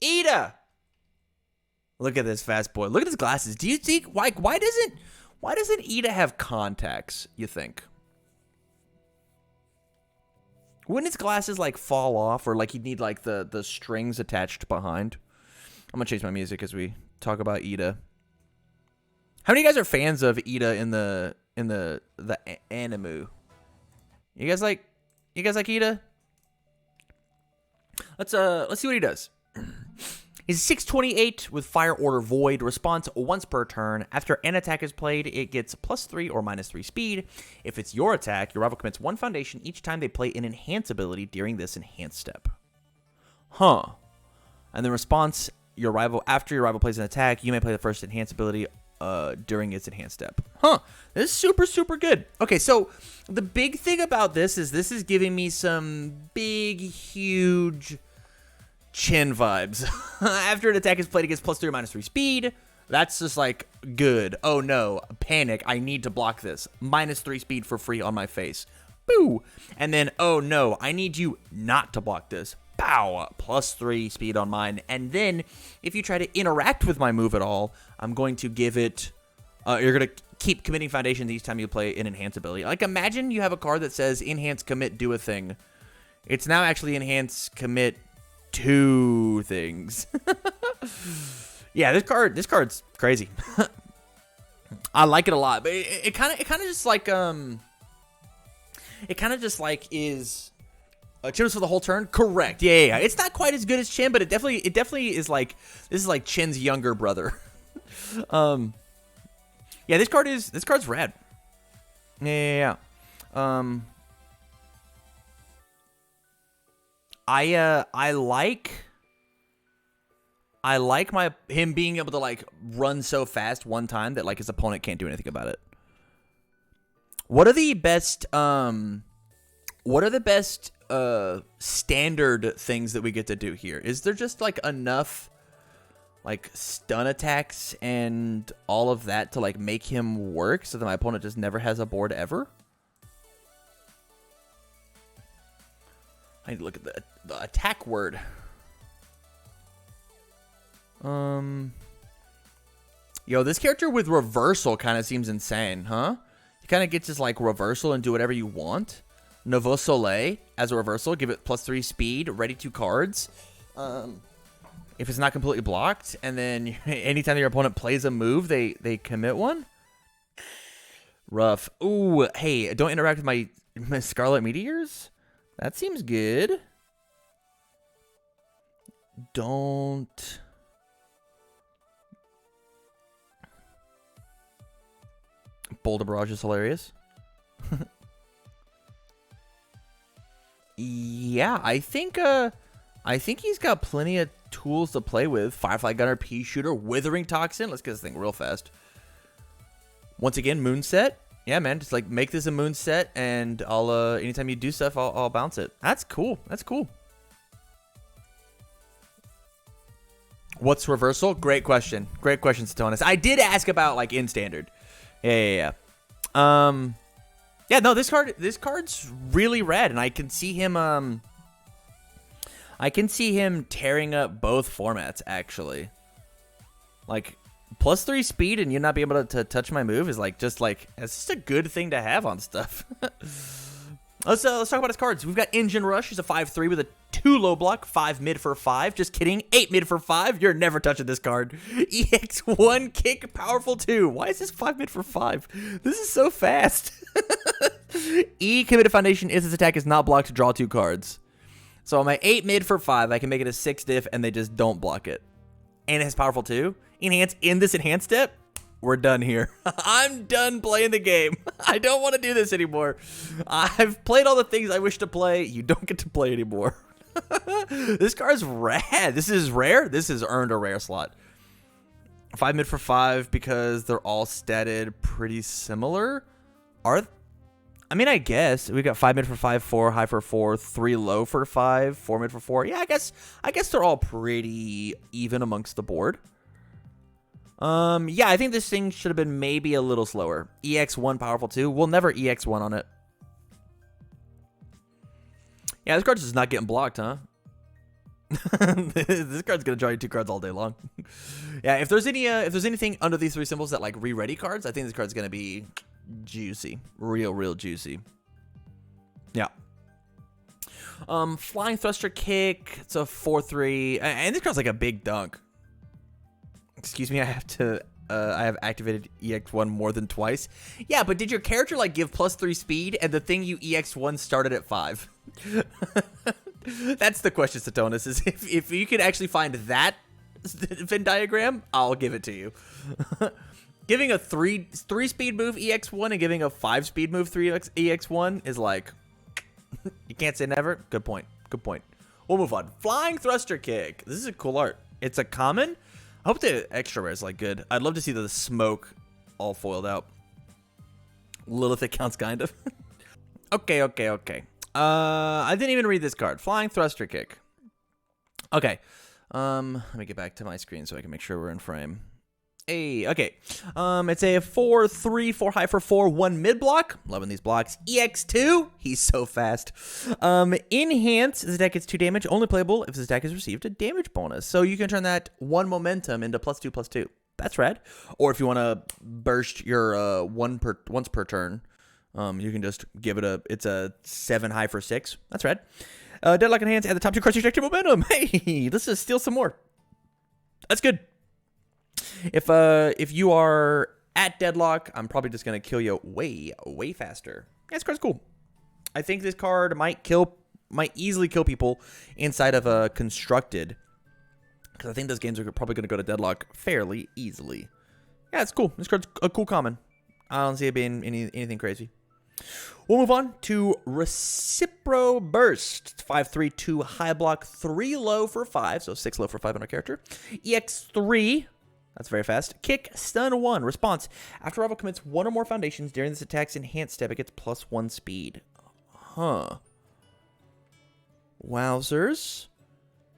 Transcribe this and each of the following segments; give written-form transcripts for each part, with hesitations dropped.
Iida! Look at this fast boy. Look at his glasses. Do you think why doesn't Iida have contacts, you think? Wouldn't his glasses like fall off, or like he'd need like the strings attached behind? I'm gonna change my music as we talk about Iida. How many of you guys are fans of Iida in the anime? You guys like Iida? Let's see what he does. He's 628 with Fire Order Void. Response once per turn. After an attack is played, it gets +3 or -3 speed. If it's your attack, your rival commits 1 foundation each time they play an enhance ability during this enhance step. Huh. And then response, after your rival plays an attack, you may play the first enhance ability during its enhance step. Huh. This is super, super good. Okay, so the big thing about this is giving me some big, huge Chin vibes. After an attack is played, it gets +3 or -3 speed. That's just like good. Oh no, panic. I need to block this. -3 speed for free on my face. Boo. And then, oh no, I need you not to block this. Pow. +3 speed on mine. And then, if you try to interact with my move at all, I'm going to give it. You're going to keep committing foundations each time you play an enhance ability. Like, imagine you have a card that says enhance, commit, do a thing. It's now actually enhance, commit, 2 things. Yeah, this card's crazy. I like it a lot, but it kind of just like is Chin for the whole turn. Correct. Yeah. It's not quite as good as Chin, but it definitely is like, this is like Chin's younger brother. Yeah, this card's rad. Yeah. I like him being able to like run so fast one time that like his opponent can't do anything about it. What are the best standard things that we get to do here? Is there just like enough like stun attacks and all of that to like make him work so that my opponent just never has a board ever? I need to look at the attack word. Yo, this character with reversal kind of seems insane, huh? He kind of gets his like reversal and do whatever you want. Nouveau Soleil as a reversal, give it +3 speed, ready 2 cards. If it's not completely blocked, and then anytime your opponent plays a move, they commit one. Rough. Ooh, hey, don't interact with my Scarlet Meteors. That seems good. Don't. Boulder Barrage is hilarious. Yeah, I think he's got plenty of tools to play with. Firefly Gunner, Pea Shooter, Withering Toxin. Let's get this thing real fast. Once again, Moonset. Yeah, man, just like make this a Moonset, and I'll anytime you do stuff, I'll bounce it. That's cool. That's cool. What's reversal? Great question. Great question, Satonis. I did ask about like in standard. Yeah. Yeah, no, this card's really rad, and I can see him tearing up both formats actually. Like +3 speed and you not being able to touch my move is like it's just a good thing to have on stuff. Let's talk about his cards. We've got Engine Rush. He's a 5/3 with a 2 low block, 5 mid for 5. Just kidding. 8 mid for 5. You're never touching this card. EX1 kick, powerful 2. Why is this 5 mid for 5? This is so fast. E committed foundation. If this attack is not blocked, draw 2 cards. So on my 8 mid for 5, I can make it a 6 diff, and they just don't block it. And it has powerful 2. Enhance in this enhance step. We're done here. I'm done playing the game. I don't want to do this anymore. I've played all the things I wish to play. You don't get to play anymore. This card's rad. This is rare. This has earned a rare slot. 5 mid for 5 because they're all statted pretty similar. I mean, I guess we got 5 mid for 5, 4 high for 4, 3 low for 5, 4 mid for 4. Yeah, I guess they're all pretty even amongst the board. Yeah, I think this thing should have been maybe a little slower. EX1 powerful 2. We'll never EX1 on it. Yeah, this card's just not getting blocked, huh? This card's gonna draw you 2 cards all day long. Yeah, if there's anything under these 3 symbols that like re-ready cards, I think this card's gonna be juicy, real juicy. Yeah. Flying Thruster Kick. It's a 4/3, and this card's like a big dunk. Excuse me, I have activated EX1 more than twice. Yeah, but did your character like give +3 speed, and the thing you EX1 started at 5? That's the question, Satonis, is if you can actually find that Venn diagram, I'll give it to you. Giving a 3 speed move EX1 and giving a 5 speed move 3 EX1 is like, you can't say never. Good point. Good point. We'll move on. Flying Thruster Kick. This is a cool art. It's a common. I hope the extra rare is like good. I'd love to see the smoke all foiled out. Lilith, it counts kind of. Okay. I didn't even read this card. Flying Thruster Kick. Okay. Let me get back to my screen so I can make sure we're in frame. Hey, okay. It's a 4/3, 4 high for 4, 1 mid block. Loving these blocks. EX2. He's so fast. Enhance. This deck gets 2 damage. Only playable if this deck has received a damage bonus. So you can turn that 1 momentum into +2/+2. That's rad. Or if you want to burst your once per turn, you can just give it it's a 7 high for 6. That's rad. Deadlock Enhance. Add the top 2 cards to your deck to momentum. Hey, let's just steal some more. That's good. If you are at deadlock, I'm probably just gonna kill you way faster. Yeah, this card's cool. I think this card might easily kill people inside of a constructed, because I think those games are probably gonna go to deadlock fairly easily. Yeah, it's cool. This card's a cool common. I don't see it being anything crazy. We'll move on to Recipro Burst. 5/3, 2 high block, 3 low for 5, so 6 low for 5 on our character. EX3. That's very fast. Kick, stun 1. Response. After rival commits 1 or more foundations during this attack's enhanced step, it gets +1 speed. Huh. Wowzers.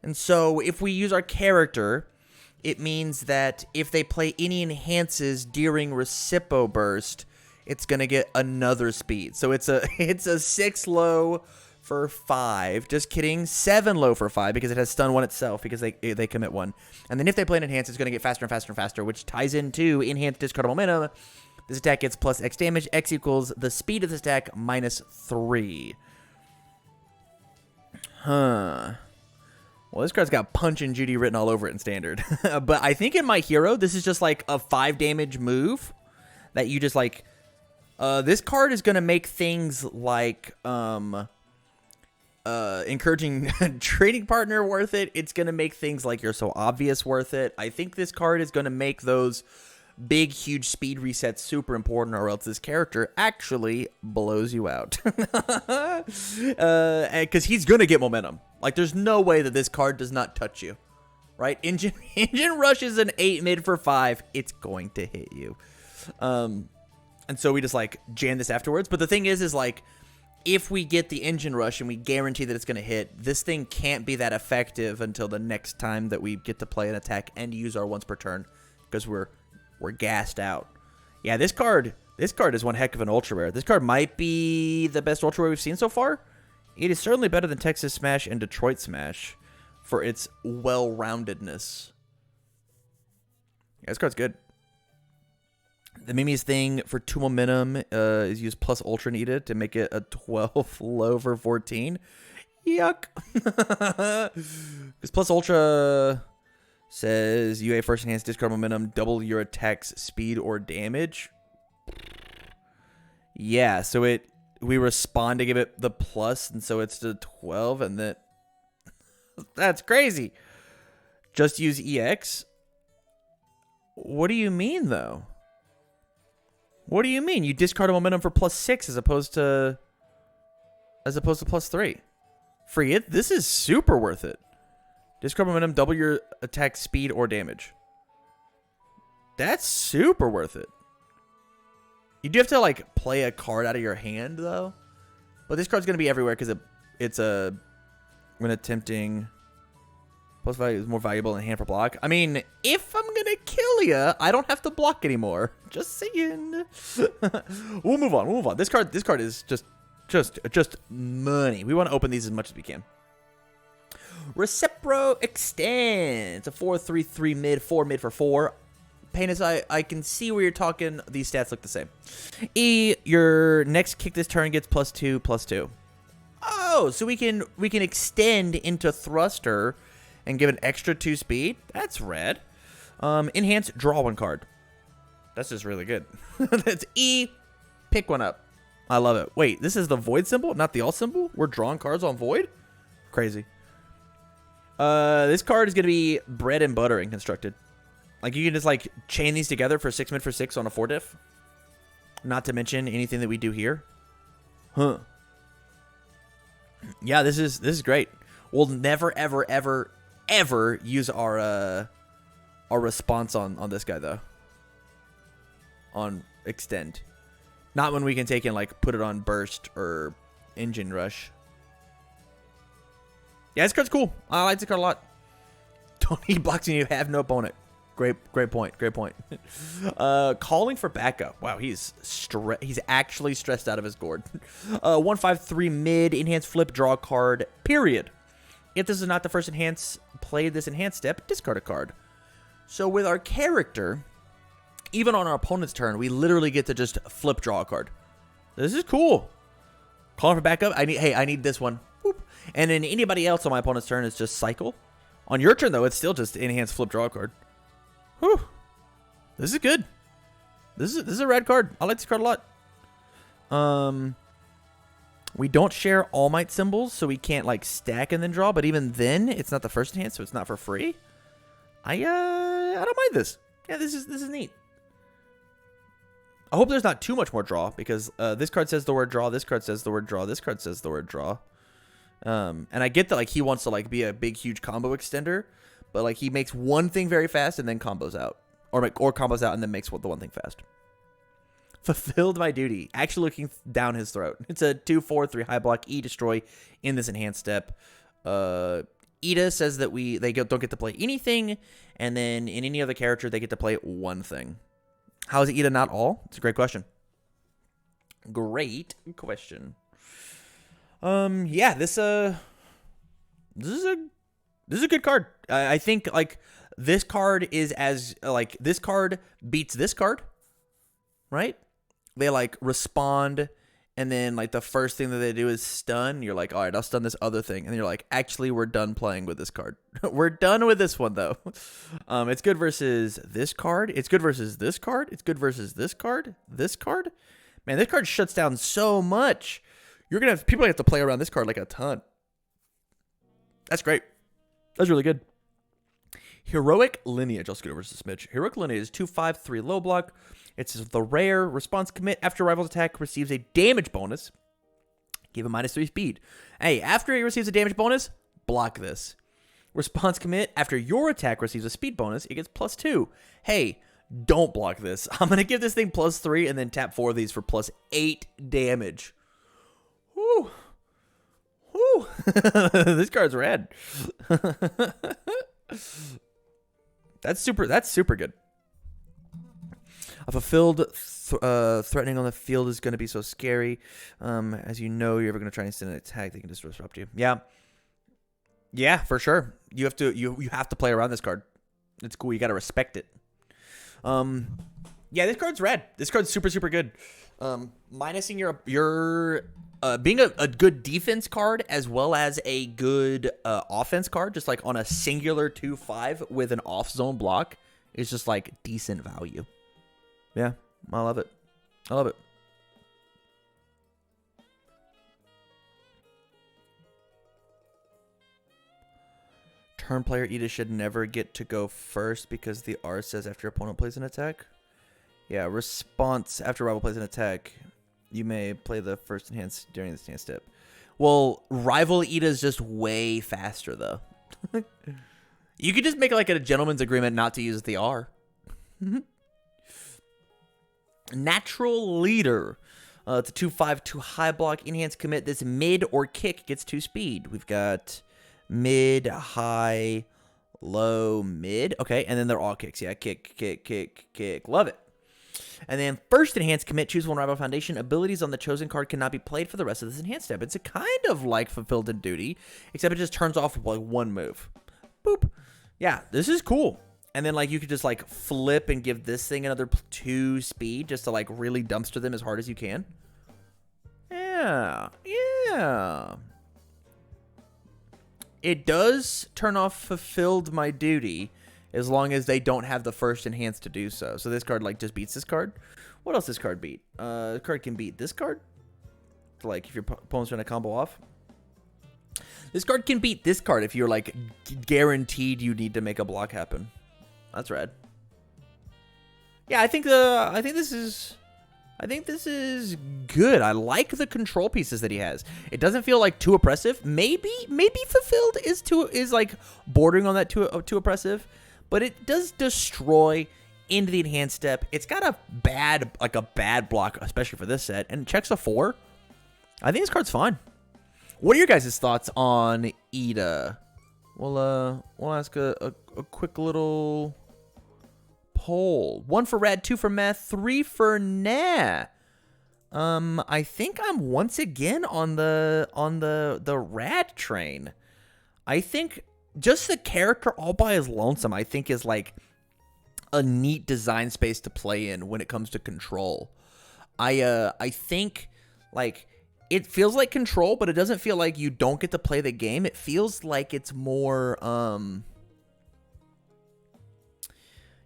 And so if we use our character, it means that if they play any enhances during Recipo Burst, it's going to get another speed. So it's a 6 low for 5. Just kidding. 7 low for 5 because it has stun 1 itself because they commit 1. And then if they play an enhance, it's going to get faster and faster and faster, which ties into enhanced discard momentum. This attack gets +X damage. X equals the speed of this attack -3. Huh. Well, this card's got Punch and Judy written all over it in standard. But I think in my hero, this is just like a 5 damage move that you just like. This card is going to make things like encouraging trading partner worth it. It's going to make things like You're So Obvious worth it. I think this card is going to make those big, huge speed resets super important, or else this character actually blows you out. Because he's going to get momentum. Like, there's no way that this card does not touch you. Right? Engine Rush is an 8 mid for 5. It's going to hit you. And so we just, like, jam this afterwards. But the thing is like, if we get the Engine Rush and we guarantee that it's going to hit, this thing can't be that effective until the next time that we get to play an attack and use our once per turn, because we're gassed out. Yeah, this card is one heck of an ultra rare. This card might be the best ultra rare we've seen so far. It is certainly better than Texas Smash and Detroit Smash for its well-roundedness. Yeah, this card's good. The Mimi's thing for 2 momentum is use plus Ultra and Iida to make it a 12 low for 14. Yuck. Because plus Ultra says UA first enhanced discard momentum, double your attack's speed or damage. Yeah, so we respond to give it the plus, and so it's to 12, and that that's crazy. Just use EX. What do you mean, though? What do you mean? You discard a momentum for +6 as opposed to +3. Free it. This is super worth it. Discard momentum, double your attack speed or damage. That's super worth it. You do have to like play a card out of your hand though. But this card's gonna be everywhere because it's a when attempting plus value is more valuable than hand for block. I mean, if I'm gonna kill you, I don't have to block anymore. Just saying. We'll move on. This card is just money. We want to open these as much as we can. Recipro Extend. It's a 4-3-3 mid, 4 mid for 4. Painus, I can see where you're talking. These stats look the same. E, your next kick this turn gets +2/+2. Oh, so we can extend into thruster and give an extra 2 speed. That's rad. Enhance, draw 1 card. That's just really good. That's E, pick 1 up. I love it. Wait, this is the void symbol, not the alt symbol? We're drawing cards on void? Crazy. This card is going to be bread and butter and constructed. Like, you can just, like, chain these together for 6 mid for 6 on a 4 diff. Not to mention anything that we do here. Huh. Yeah, this is great. We'll never, ever, ever, ever use our response on this guy, though. On extend. Not when we can take and, like, put it on burst or engine rush. Yeah, this card's cool. I like this card a lot. Don't need blocks when you have no opponent. Great point. Calling for backup. Wow, he's actually stressed out of his gourd. 1-5-3 mid, enhance flip, draw a card, period. If this is not the first enhance, play this enhance step, discard a card. So with our character, even on our opponent's turn, we literally get to just flip, draw a card. This is cool. Calling for backup. I need this one. Whoop. And then anybody else on my opponent's turn is just cycle. On your turn, though, it's still just enhance flip, draw a card. Whew. This is good. This is a rad card. I like this card a lot. We don't share All Might symbols, so we can't like stack and then draw. But even then, it's not the first enhance, so it's not for free. I don't mind this. Yeah, this is neat. I hope there's not too much more draw because this card says the word draw. This card says the word draw. This card says the word draw. And I get that like he wants to like be a big huge combo extender. But, like, he makes one thing very fast and then combos out. Or combos out and then makes the one thing fast. Fulfilled my duty. Actually looking down his throat. It's a 2-4-3 high block. E, destroy in this enhanced step. Iida says that they don't get to play anything. And then in any other character, they get to play one thing. How is Iida not all? It's a great question. Great question. Yeah, this is a good card. I think like this card is as like this card beats this card, right? They like respond, and then like the first thing that they do is stun. You're like, all right, I'll stun this other thing, and you're like, actually, we're done playing with this card. We're done with this one though. It's good versus this card. It's good versus this card. It's good versus this card. This card, man, this card shuts down so much. You're gonna have people have to play around this card like a ton. That's great. That's really good. Heroic Lineage. I'll scoot over to Smidge. Heroic Lineage is 2-5-3 low block. It's the rare response commit. After rival's attack, receives a damage bonus. Give a -3 speed. Hey, after he receives a damage bonus, block this. Response commit. After your attack receives a speed bonus, it gets +2. Hey, don't block this. I'm going to give this thing +3 and then tap 4 of these for +8 damage. Woo. Woo. This card's rad. That's super good. A fulfilled threatening on the field is going to be so scary. As you know, you're ever going to try and send an attack, they can just disrupt you. Yeah, for sure. You have to play around this card. It's cool. You got to respect it. Yeah, this card's rad. This card's super good. Minusing your being a good defense card as well as a good offense card, just like on a singular 2/5 with an off zone block, is just like decent value. Yeah, I love it. Turn player Iida should never get to go first because the R says after your opponent plays an attack. Yeah, response after rival plays an attack. You may play the first enhance during this enhance step. Well, rival Iida is just way faster though. You could just make like a gentleman's agreement not to use the R. Natural leader. It's a 2/5 high block enhance commit. This mid or kick gets 2 speed. We've got mid, high, low, mid. Okay, and then they're all kicks. Yeah, kick. Love it. And then first enhanced commit, choose one rival foundation. Abilities on the chosen card cannot be played for the rest of this enhanced step. It's a kind of like fulfilled in duty, except it just turns off like one move. Boop. Yeah, this is cool. And then like you could just like flip and give this thing another 2 speed just to like really dumpster them as hard as you can. Yeah. Yeah. It does turn off fulfilled my duty as long as they don't have the first enhance to do so. So this card like just beats this card. What else does this card beat? The card can beat this card. Like if your opponent's trying to combo off. This card can beat this card if you're like guaranteed you need to make a block happen. That's rad. Yeah, I think this is good. I like the control pieces that he has. It doesn't feel like too oppressive. Maybe fulfilled is like bordering on that too oppressive, but it does destroy into the enhanced step. It's got a bad block, especially for this set, and checks a 4. I think this card's fine. What are your guys' thoughts on Iida? We'll ask a quick little poll. 1 for rad, 2 for meth, 3 for nah. I think I'm once again on the rad train. I think just the character all by his lonesome, I think, is like a neat design space to play in when it comes to control. I think like it feels like control, but it doesn't feel like you don't get to play the game. It feels like it's more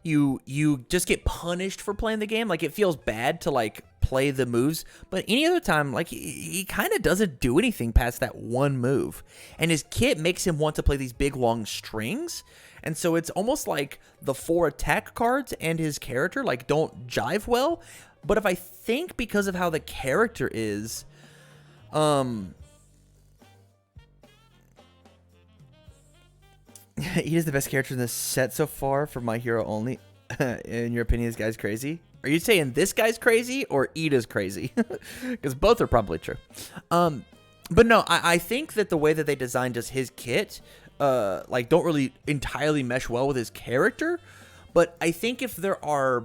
you just get punished for playing the game. Like it feels bad to like play the moves, but any other time like he kind of doesn't do anything past that one move. And his kit makes him want to play these big long strings. And so it's almost like the 4 attack cards and his character like don't jive well. But if I think because of how the character is, he is the best character in this set so far for My Hero only. In your opinion, this guy's crazy? Are you saying this guy's crazy or Iida's crazy? Because both are probably true. But no, I think that the way that they designed just his kit, like don't really entirely mesh well with his character. But I think if there are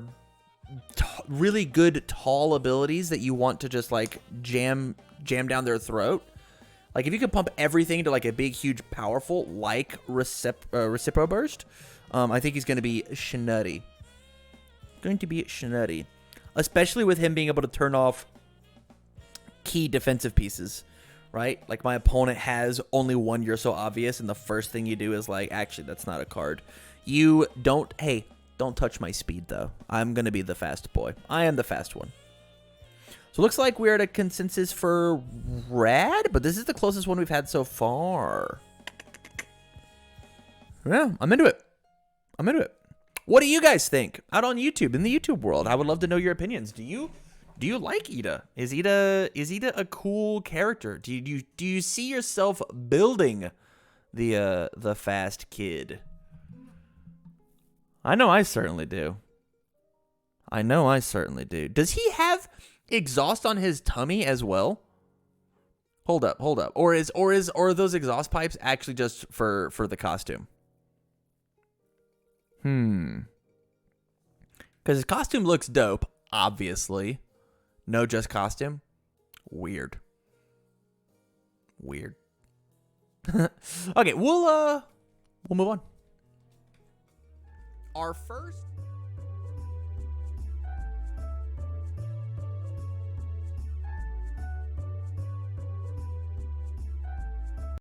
really good tall abilities that you want to just like jam down their throat, like if you could pump everything to like a big, huge, powerful like Recipro Burst, I think he's going to be schnutty. Especially with him being able to turn off key defensive pieces, right? Like my opponent has only one You're So Obvious, and the first thing you do is like, actually, that's not a card. You don't, hey, don't touch my speed though. I'm going to be the fast boy. I am the fast one. So it looks like we're at a consensus for rad, but this is the closest one we've had so far. Yeah, I'm into it. What do you guys think out on YouTube, in the YouTube world? I would love to know your opinions. Do you like Iida? Is Iida a cool character? Do you see yourself building the fast kid? I know I certainly do. Does he have exhaust on his tummy as well? Hold up. Or are those exhaust pipes actually just for the costume? Because his costume looks dope, obviously. No, just costume. Weird. Okay, we'll move on. Our first